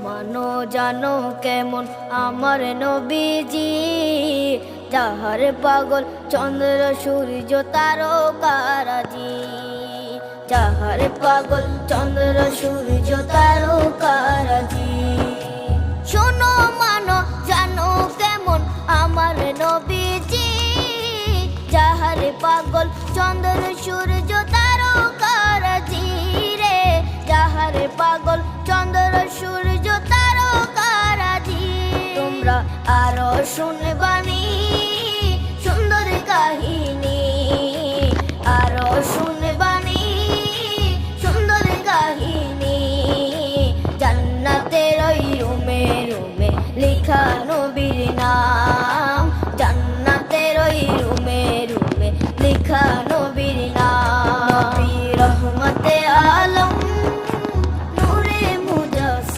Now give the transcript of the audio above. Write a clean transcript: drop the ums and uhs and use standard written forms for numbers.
মানো জানো কেমন আমার নবীজি, যাহার পাগল চন্দ্র সূর্য তারকারাজি, যাহার পাগল চন্দ্র সূর্য তারকারাজি। শোনো মানো জানো কেমন আমার নবীজি, যাহার পাগল চন্দ্র সূর্য তারকারাজি রে, যাহার পাগল চন্দ্র সূর্য তারকারাজি। তোমরা আরো শুনবে